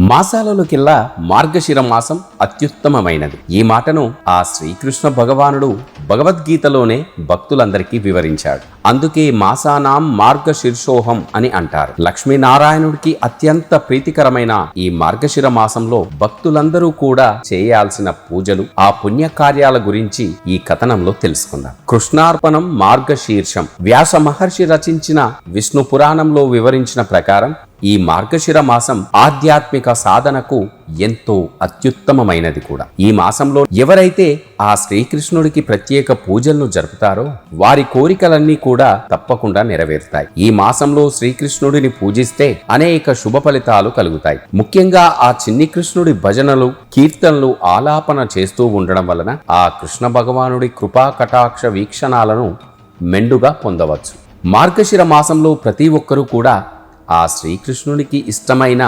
మాసాలలోకెల్లా మార్గశిర మాసం అత్యుత్తమమైనది. ఈ మాటను ఆ శ్రీకృష్ణ భగవానుడు భగవద్గీతలోనే భక్తులందరికీ వివరించాడు. అందుకే మాసానాం మార్గశీర్షోహం అని అంటారు. లక్ష్మీనారాయణుడికి అత్యంత ప్రీతికరమైన ఈ మార్గశిర మాసంలో భక్తులందరూ కూడా చేయాల్సిన పూజలు, ఆ పుణ్యకార్యాల గురించి ఈ కథనంలో తెలుసుకుందాం. కృష్ణార్పణం మార్గశీర్షం. వ్యాస మహర్షి రచించిన విష్ణు పురాణంలో వివరించిన ప్రకారం ఈ మార్గశిర మాసం ఆధ్యాత్మిక సాధనకు ఎంతో అత్యుత్తమమైనది కూడా. ఈ మాసంలో ఎవరైతే ఆ శ్రీకృష్ణుడికి ప్రత్యేక పూజలను జరుపుతారో వారి కోరికలన్నీ కూడా తప్పకుండా నెరవేరుతాయి. ఈ మాసంలో శ్రీకృష్ణుడిని పూజిస్తే అనేక శుభ ఫలితాలు కలుగుతాయి. ముఖ్యంగా ఆ చిన్ని కృష్ణుడి భజనలు, కీర్తనలు ఆలాపన చేస్తూ ఉండడం వలన ఆ కృష్ణ భగవానుడి కృపా కటాక్ష వీక్షణాలను మెండుగా పొందవచ్చు. మార్గశిర మాసంలో ప్రతి ఒక్కరూ కూడా ఆ శ్రీకృష్ణునికి ఇష్టమైన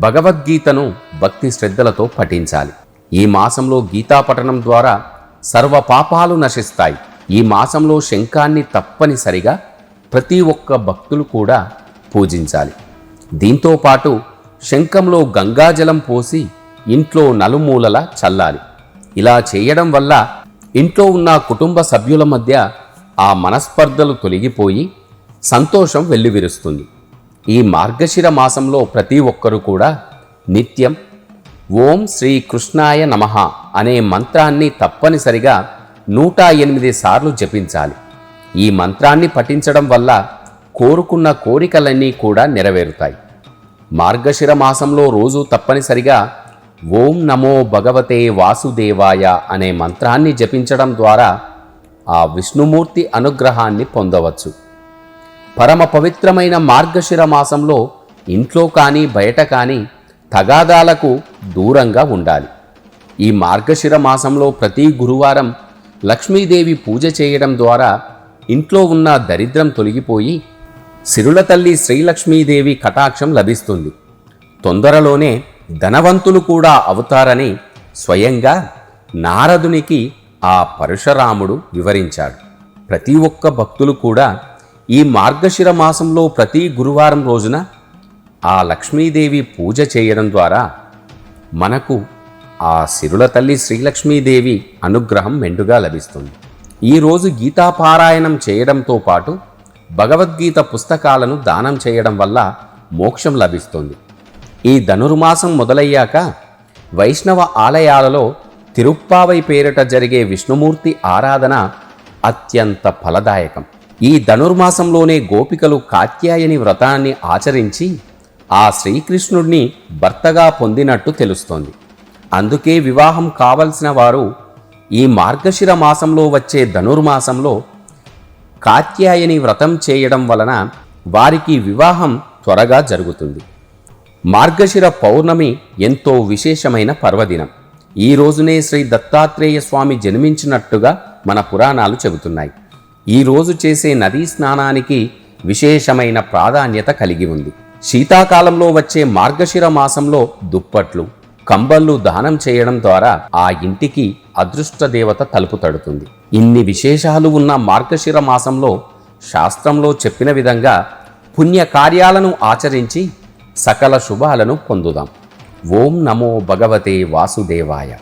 భగవద్గీతను భక్తి శ్రద్ధలతో పఠించాలి. ఈ మాసంలో గీతా పఠనం ద్వారా సర్వ పాపాలు నశిస్తాయి. ఈ మాసంలో శంఖాన్ని తప్పనిసరిగా ప్రతి ఒక్క భక్తులు కూడా పూజించాలి. దీంతో పాటు శంఖంలో గంగాజలం పోసి ఇంట్లో నలుమూలలా చల్లాలి. ఇలా చేయడం వల్ల ఇంట్లో ఉన్న కుటుంబ సభ్యుల మధ్య ఆ మనస్పర్ధలు తొలగిపోయి సంతోషం వెల్లివిరుస్తుంది. ఈ మార్గశిర మాసంలో ప్రతి ఒక్కరూ కూడా నిత్యం ఓం శ్రీ కృష్ణాయ నమః అనే మంత్రాన్ని తప్పనిసరిగా 108 సార్లు జపించాలి. ఈ మంత్రాన్ని పఠించడం వల్ల కోరుకున్న కోరికలన్నీ కూడా నెరవేరుతాయి. మార్గశిర మాసంలో రోజు తప్పనిసరిగా ఓం నమో భగవతే వాసుదేవాయ అనే మంత్రాన్ని జపించడం ద్వారా ఆ విష్ణుమూర్తి అనుగ్రహాన్ని పొందవచ్చు. పరమ పవిత్రమైన మార్గశిర మాసంలో ఇంట్లో కానీ బయట కానీ తగాదాలకు దూరంగా ఉండాలి. ఈ మార్గశిర మాసంలో ప్రతి గురువారం లక్ష్మీదేవి పూజ చేయడం ద్వారా ఇంట్లో ఉన్న దరిద్రం తొలగిపోయి సిరుల తల్లి శ్రీలక్ష్మీదేవి కటాక్షం లభిస్తుంది. తొందరలోనే ధనవంతులు కూడా అవుతారని స్వయంగా నారదునికి ఆ పరశురాముడు వివరించాడు. ప్రతి ఒక్క భక్తులు కూడా ఈ మార్గశిర మాసంలో ప్రతి గురువారం రోజున ఆ లక్ష్మీదేవి పూజ చేయడం ద్వారా మనకు ఆ సిరుల తల్లి శ్రీలక్ష్మీదేవి అనుగ్రహం మెండుగా లభిస్తుంది. ఈరోజు గీతాపారాయణం చేయడంతో పాటు భగవద్గీత పుస్తకాలను దానం చేయడం వల్ల మోక్షం లభిస్తుంది. ఈ ధనుర్మాసం మొదలయ్యాక వైష్ణవ ఆలయాలలో తిరుప్పావై పేరిట జరిగే విష్ణుమూర్తి ఆరాధన అత్యంత ఫలదాయకం. ఈ ధనుర్మాసంలోనే గోపికలు కాత్యాయని వ్రతాన్ని ఆచరించి ఆ శ్రీకృష్ణుడిని భర్తగా పొందినట్టు తెలుస్తోంది. అందుకే వివాహం కావలసిన వారు ఈ మార్గశిర మాసంలో వచ్చే ధనుర్మాసంలో కాత్యాయని వ్రతం చేయడం వలన వారికి వివాహం త్వరగా జరుగుతుంది. మార్గశిర పౌర్ణమి ఎంతో విశేషమైన పర్వదినం. ఈ రోజునే శ్రీ దత్తాత్రేయ స్వామి జన్మించినట్టుగా మన పురాణాలు చెబుతున్నాయి. ఈ రోజు చేసే నదీ స్నానానికి విశేషమైన ప్రాధాన్యత కలిగి ఉంది. శీతాకాలంలో వచ్చే మార్గశిర మాసంలో దుప్పట్లు, కంబళ్ళు దానం చేయడం ద్వారా ఆ ఇంటికి అదృష్ట దేవత తలుపు తడుతుంది. ఇన్ని విశేషాలు ఉన్న మార్గశిర మాసంలో శాస్త్రంలో చెప్పిన విధంగా పుణ్య కార్యాలను ఆచరించి సకల శుభాలను పొందుదాం. ఓం నమో భగవతే వాసుదేవాయ.